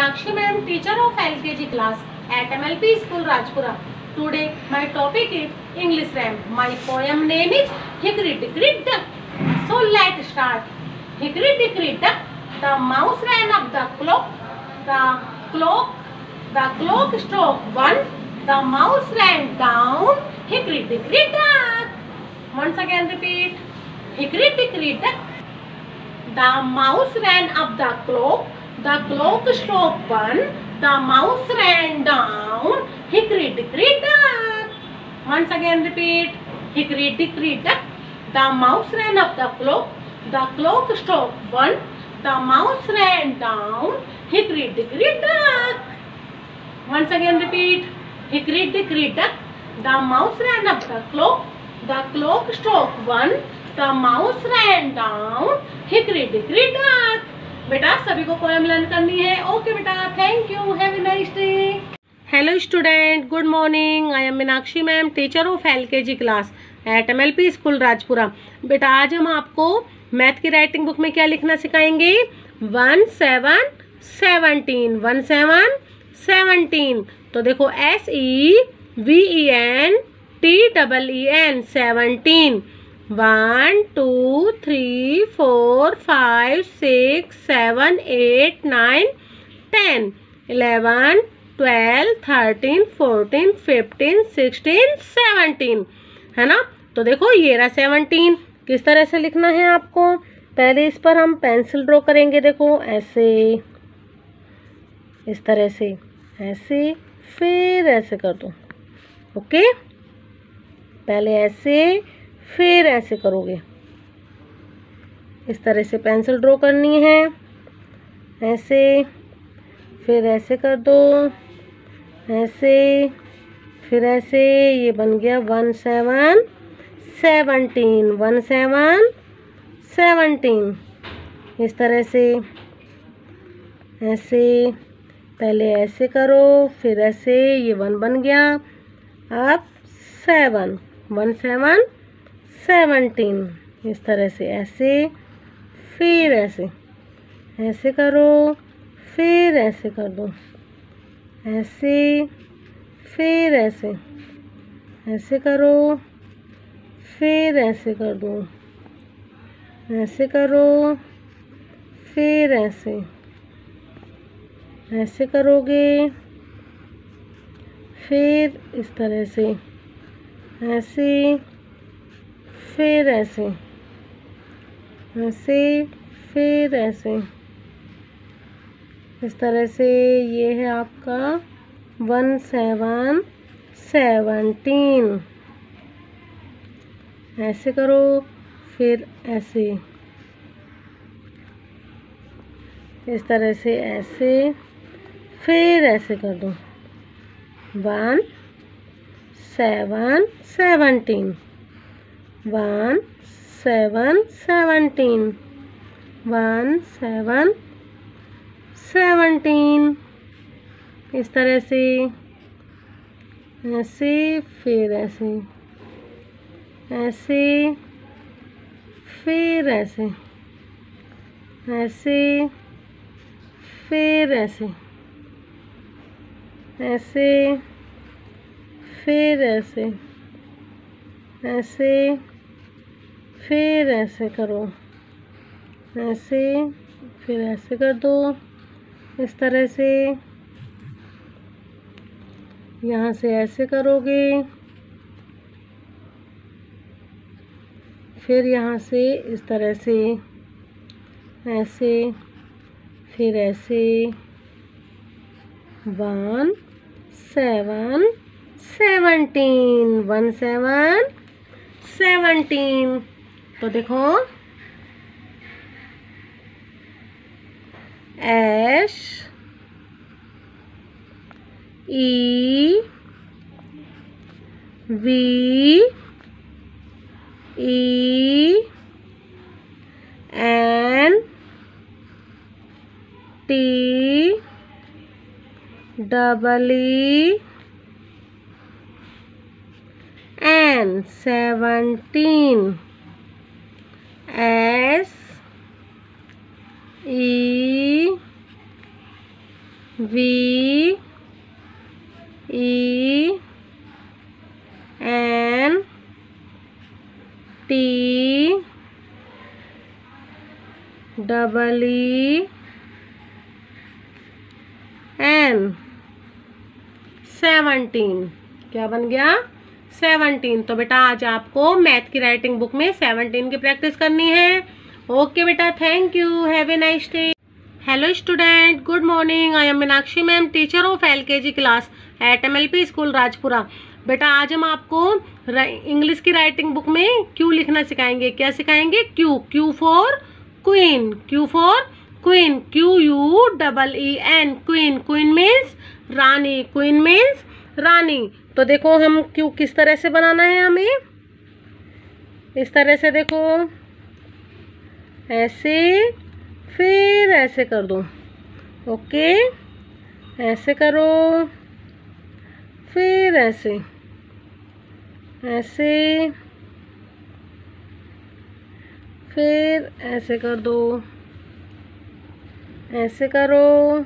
Meenakshi ma'am, teacher of LKG class at MLP School Rajpura. Today my topic is English rhyme. My poem name is Hickory Dickory Dock. So let's start. Hickory Dickory Dock, the mouse ran up the clock. The clock struck one. The mouse ran down. Hickory Dickory Dock. Once again repeat. Hickory Dickory Dock. The mouse ran up the clock. The clock struck one. The mouse ran down. Hickory Dickory Dock. Once again repeat. Hickory Dickory Dock. The mouse ran up the clock. The clock struck one. The mouse ran down. Hickory Dickory Dock. Once again repeat. Hickory Dickory Dock. The mouse ran up the clock. The clock struck one. The mouse ran down. Hickory Dickory Dock. बेटा सभी को poem learn करनी है. Okay बेटा, thank you, have a nice day. Hello student, good morning. I am Meenakshi ma'am, teacher of LKG class at MLP school Rajpura. बेटा आज हम आपको मैथ की राइटिंग बुक में क्या लिखना सिखाएंगे. 1 7 17. 1 7 17. तो देखो SEVEN TEEN 17. 1 2 3 4 5 6 7 8 9 10 11 12 13 14 15 16 17 है ना. तो देखो ये रहा 17. किस तरह से लिखना है आपको. पहले इस पर हम पेंसिल ड्रॉ करेंगे. देखो ऐसे, इस तरह से, ऐसे, फिर ऐसे कर दो. ओके, पहले ऐसे फिर ऐसे करोगे. इस तरह से पेंसिल ड्रॉ करनी है. ऐसे फिर ऐसे कर दो. ऐसे फिर ऐसे. ये बन गया 1 7 17. 1 7 17. इस तरह से ऐसे, पहले ऐसे करो फिर ऐसे. ये 1 बन गया. अब 7. 1 7 17. इस तरह से ऐसे फिर ऐसे. ऐसे करो फिर ऐसे कर दो. ऐसे फिर ऐसे. ऐसे करो फिर ऐसे कर दो. ऐसे करो फिर ऐसे. ऐसे करोगे फिर इस तरह से. ऐसे फिर ऐसे. ऐसे फिर ऐसे. इस तरह से. ये है आपका 1 7 17. ऐसे करो फिर ऐसे. इस तरह से ऐसे फिर ऐसे कर दो. 1 7 17. 1 7 17. 1 7 17. इस तरह से ऐसे फिर ऐसे. ऐसे फिर ऐसे. ऐसे फिर ऐसे. ऐसे फिर ऐसे. ऐसे फिर ऐसे करो. ऐसे फिर ऐसे कर दो. इस तरह से. यहाँ से ऐसे करोगे फिर यहाँ से इस तरह से. ऐसे फिर ऐसे. 1 7 17. 1 7 17. तो देखो SEVEN TEEN 17. SEVEN V E N T double E N 17। क्या बन गया? 17। तो बेटा आज आपको मैथ की राइटिंग बुक में 17 की प्रैक्टिस करनी है। ओके बेटा, thank you, have a nice day. Hello student, good morning. I am Meenakshi ma'am, teacher of LKG class at MLP school Rajpura. बेटा आज हम आपको इंग्लिश की राइटिंग बुक में क्यू लिखना सिखाएंगे। क्या सिखाएंगे? Q for queen, Q for queen, QUEEN, queen. Queen means रानी, क्वीन मीन्स रानी। तो देखो हम क्यू किस तरह से बनाना है हमें। इस तरह से देखो, ऐसे, फिर ऐसे कर दो। ओके, ऐसे करो, फिर ऐसे, ऐसे, फिर ऐसे कर दो, ऐसे करो,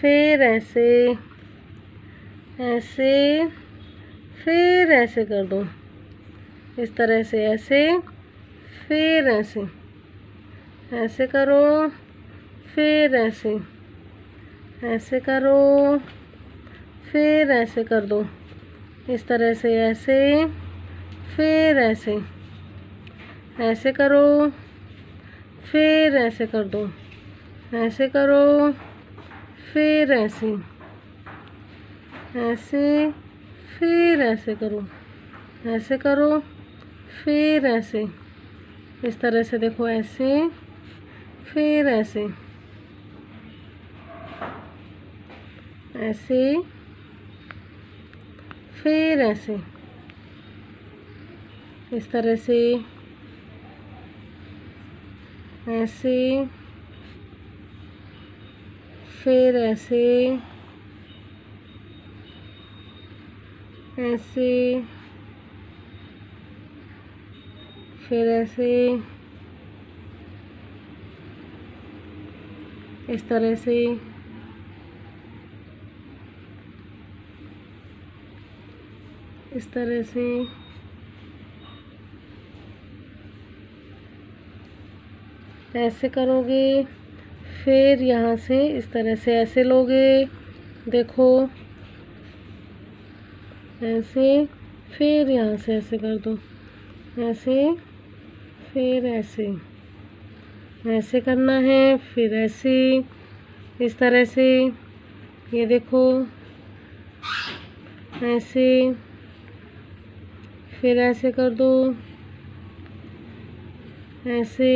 फिर ऐसे, ऐसे, फिर ऐसे कर दो। इस तरह से ऐसे, फिर ऐसे, ऐसे करो, फिर ऐसे, ऐसे करो, फिर ऐसे कर दो। इस तरह से ऐसे, फिर ऐसे, ऐसे करो, फिर ऐसे कर दो, ऐसे करो, फिर ऐसे, ऐसे, फिर ऐसे करो, ऐसे करो, फिर ऐसे। इस तरह से देखो, ऐसे, फिर ऐसे, ऐसे, फिर ऐसे। इस तरह से ऐसे, फिर ऐसे, ऐसे, फिर ऐसे। इस तरह से इस तरह से ऐसे करोगे, फिर यहाँ से इस तरह से ऐसे लोगे। देखो ऐसे, फिर यहाँ से ऐसे कर दो, ऐसे, फिर ऐसे, ऐसे करना है, फिर ऐसे। इस तरह से ये देखो, ऐसे, फिर ऐसे कर दो, ऐसे,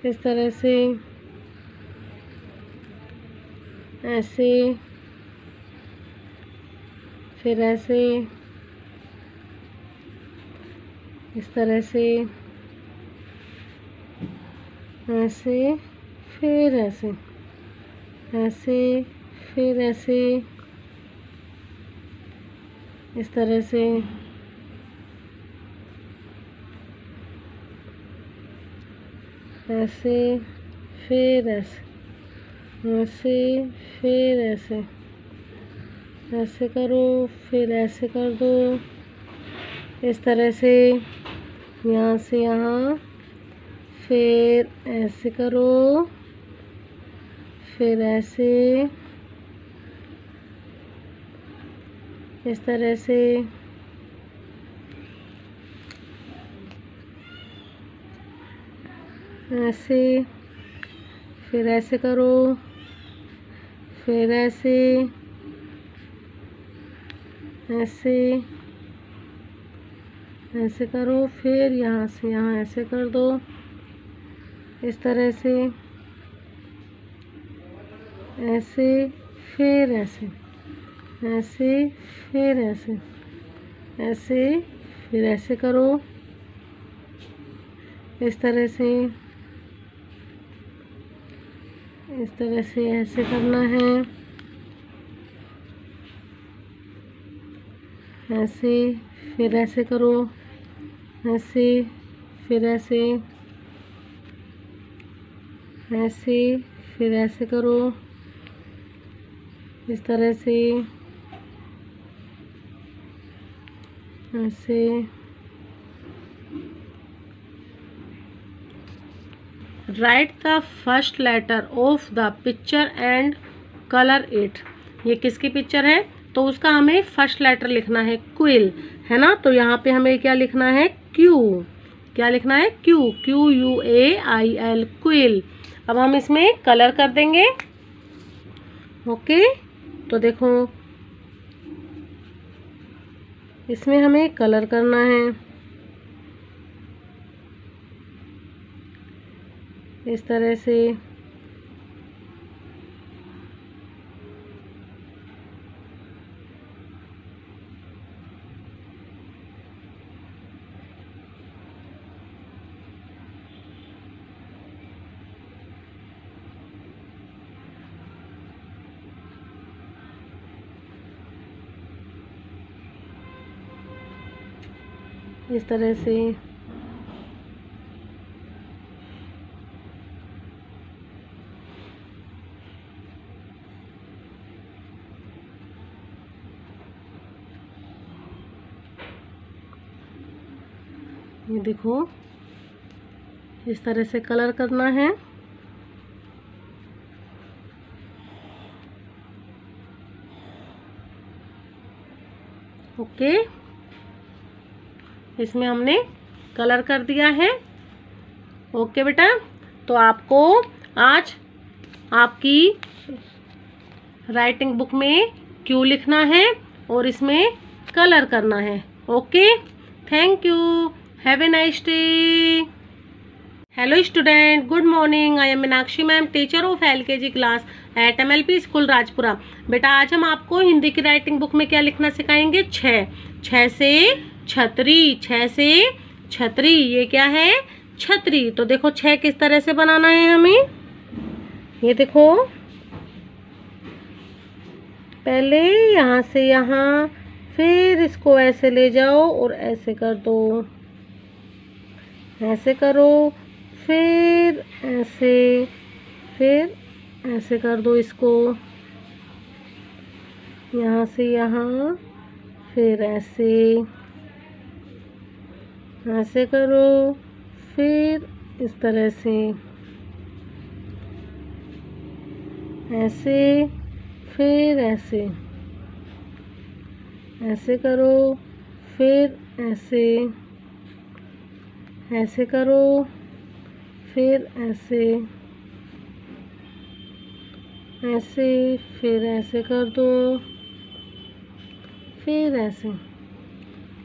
इस तरह से, ऐसे, फिर ऐसे, इस तरह से, ऐसे, फिर ऐसे, ऐसे, फिर ऐसे। इस तरह से ऐसे, फिर ऐसे, ऐसे, फिर ऐसे, ऐसे करो, फिर ऐसे कर दो। इस तरह से यहाँ से यहाँ, फिर ऐसे करो, फिर ऐसे, इस तरह से ऐसे, फिर ऐसे करो, फिर ऐसे, ऐसे, ऐसे करो, फिर यहाँ से यहाँ ऐसे कर दो। इस तरह से ऐसे, फिर ऐसे, ऐसे, फिर ऐसे, ऐसे, फिर ऐसे करो। इस तरह से ऐसे करना है, ऐसे, फिर ऐसे करो, ऐसे, फिर ऐसे, ऐसे, फिर ऐसे करो, इस तरह से, ऐसे। Write the first letter of the picture and colour it. ये किसकी पिक्चर है? तो उसका हमें फर्स्ट लेटर लिखना है क्विल, है ना। तो यहाँ पे हमें क्या लिखना है? क्यू। क्या लिखना है? Q, QUAIL, quill. अब हम इसमें कलर कर देंगे। ओके, तो देखो इसमें हमें कलर करना है इस तरह से। इस तरह से। ये देखो इस तरह से कलर करना है। ओके, इसमें हमने कलर कर दिया है। ओके बेटा, तो आपको आज आपकी राइटिंग बुक में क्यू लिखना है और इसमें कलर करना है। Okay, thank you, have a nice day. Hello student, good morning. I am Meenakshi ma'am, teacher of LKG class at MLP school Rajpura. बेटा आज हम आपको हिंदी की राइटिंग बुक में क्या लिखना सिखाएंगे? 6 से छतरी, 6 से छतरी। ये क्या है? छतरी। तो देखो 6 किस तरह से बनाना है हमें। ये देखो पहले यहाँ से यहाँ, फिर इसको ऐसे ले जाओ और ऐसे कर दो, ऐसे करो, फिर ऐसे, फिर ऐसे कर दो इसको, यहाँ से यहाँ, फिर ऐसे, ऐसे करो, फिर इस तरह से, ऐसे, फिर ऐसे, ऐसे करो, फिर ऐसे, ऐसे करो, फिर ऐसे, ऐसे, फिर ऐसे कर दो, फिर ऐसे,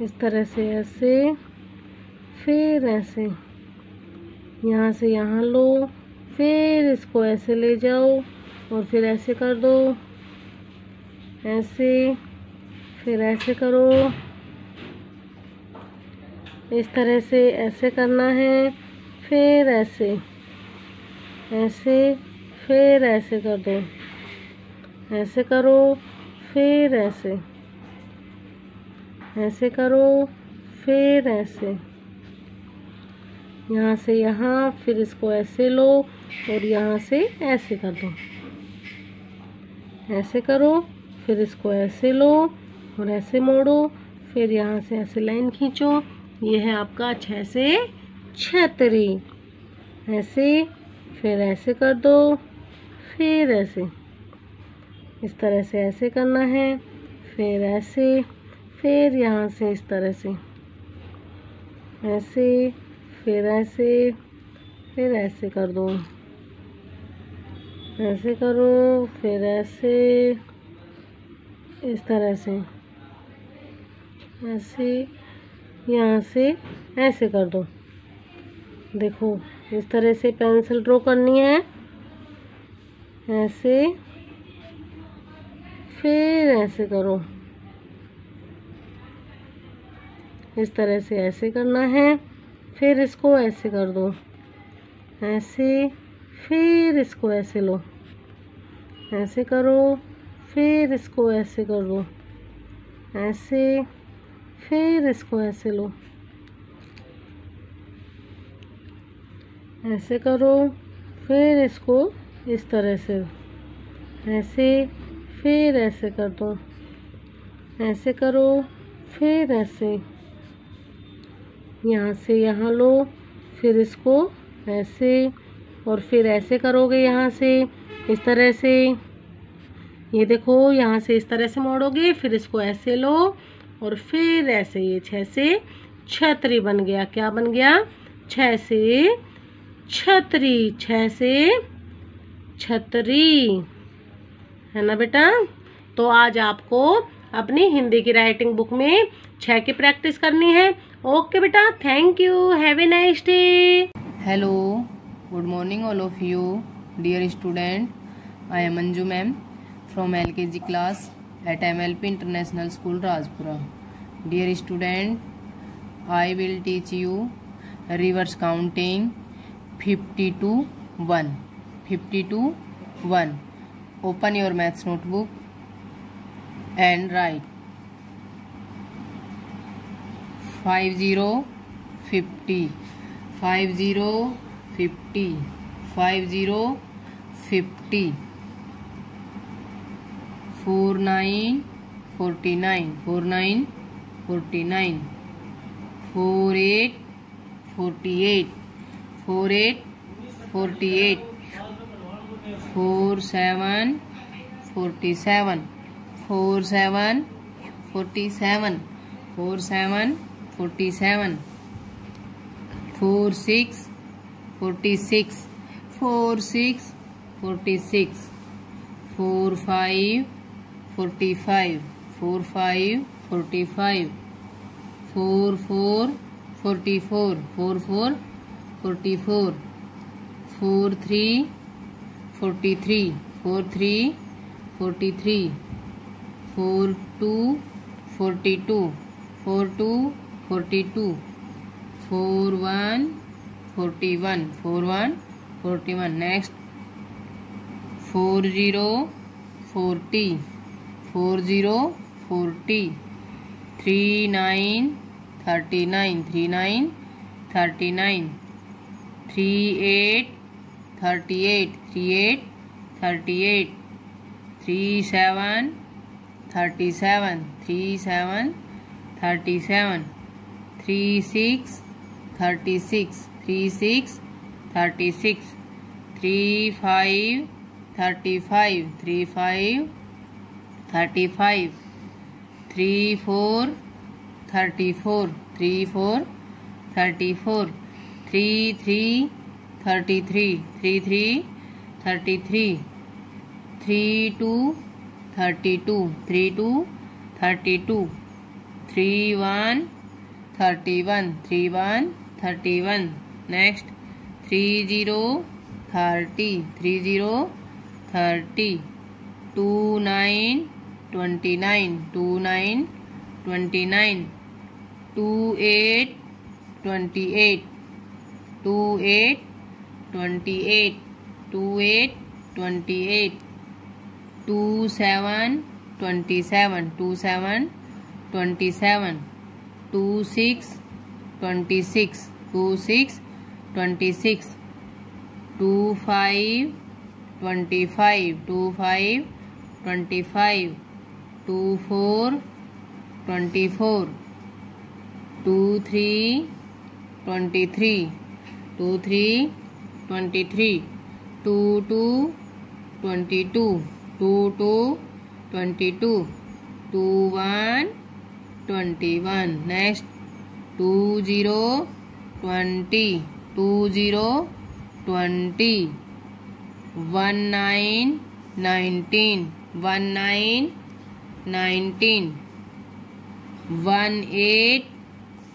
इस तरह से ऐसे, फिर ऐसे, यहाँ से यहाँ लो, फिर इसको ऐसे ले जाओ और फिर ऐसे कर दो, ऐसे, फिर ऐसे करो, इस तरह से ऐसे करना है, फिर ऐसे, ऐसे, फिर ऐसे कर दो, ऐसे करो, फिर ऐसे, ऐसे करो, फिर ऐसे, यहाँ से यहाँ, फिर इसको ऐसे लो और यहाँ से ऐसे कर दो, ऐसे करो, फिर इसको ऐसे लो और ऐसे मोड़ो, फिर यहाँ से ऐसे लाइन खींचो। ये है आपका 6 से छतरी। ऐसे, फिर ऐसे कर दो, फिर ऐसे, इस तरह से ऐसे करना है, फिर ऐसे, फिर यहाँ से इस तरह से ऐसे, फिर ऐसे, फिर ऐसे कर दो, ऐसे करो, फिर ऐसे, इस तरह से ऐसे, यहाँ से ऐसे कर दो। देखो इस तरह से पेंसिल ड्रॉ करनी है, ऐसे, फिर ऐसे करो, इस तरह से ऐसे करना है, फिर इसको ऐसे कर दो, ऐसे, फिर इसको ऐसे लो, ऐसे करो, फिर इसको ऐसे कर दो, ऐसे, फिर इसको ऐसे लो, ऐसे करो, फिर इसको इस तरह से ऐसे, फिर ऐसे कर दो, ऐसे करो, फिर ऐसे, यहाँ से यहाँ लो, फिर इसको ऐसे और फिर ऐसे करोगे यहाँ से इस तरह से। ये देखो यहाँ से इस तरह से मोड़ोगे, फिर इसको ऐसे लो और फिर ऐसे। ये 6 से छतरी बन गया। क्या बन गया? 6 से छतरी, 6 से छतरी, है ना बेटा। तो आज आपको अपनी हिंदी की राइटिंग बुक में 6 की प्रैक्टिस करनी है। ओके बेटा, thank you, have a nice day. Hello, good morning all of you dear student. I am Manju ma'am from LKG class at MLP International School Rajpura. Dear student, I will teach you reverse counting 50 to 1. 50 to 1. Open your maths notebook and write 50 50 50 50 50 50 49 49 49 49 48 48 48 48 47 47 47 47 47 47 46 46 46 46 45 45 45 45 44 44 44 44 43 43 43 43 42 42 42 42 41 41 41 41 next 40 40 40 40 39 39 39 39 38 38 38 38 37 37 37 37 36 36 36 36 35 35 35 35 34 34 34 34 33 33 33 33 32 32 32 32 31 31 31 31 next 30 30 30 30 29 29 29 29 28 28 28 28 28 28 27 27 27 27 26 26 26 26 25 25 25 25 24 24 23 23 23 23 22 22 22 22 21 21 next 20 20 20 20 19 19 19 19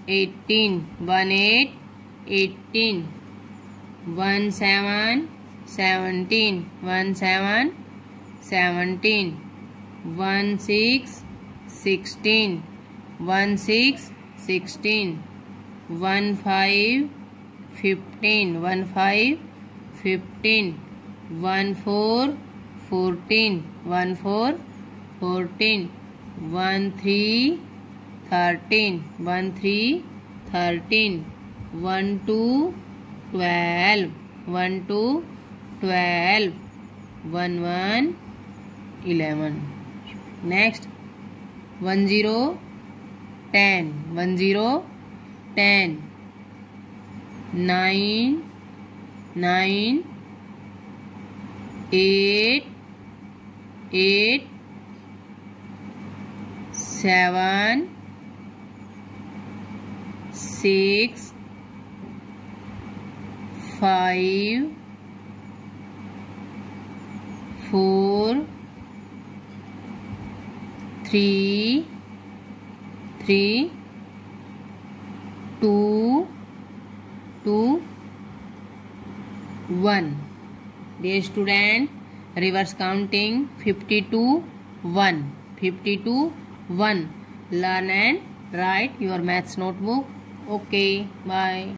18 18 18 18 17 17 17 17 16 16 16 16 15 15 15 15 14 14 14 14 13 13 13 13 12 12 12 12, 1 1 11. Next 10 10, 10 10, 9 9, 8 8, 7 6, 5 4 3 3, 2 2, 1. Dear student, reverse counting 52 1, 52 1. Learn and write your maths notebook. Okay, bye.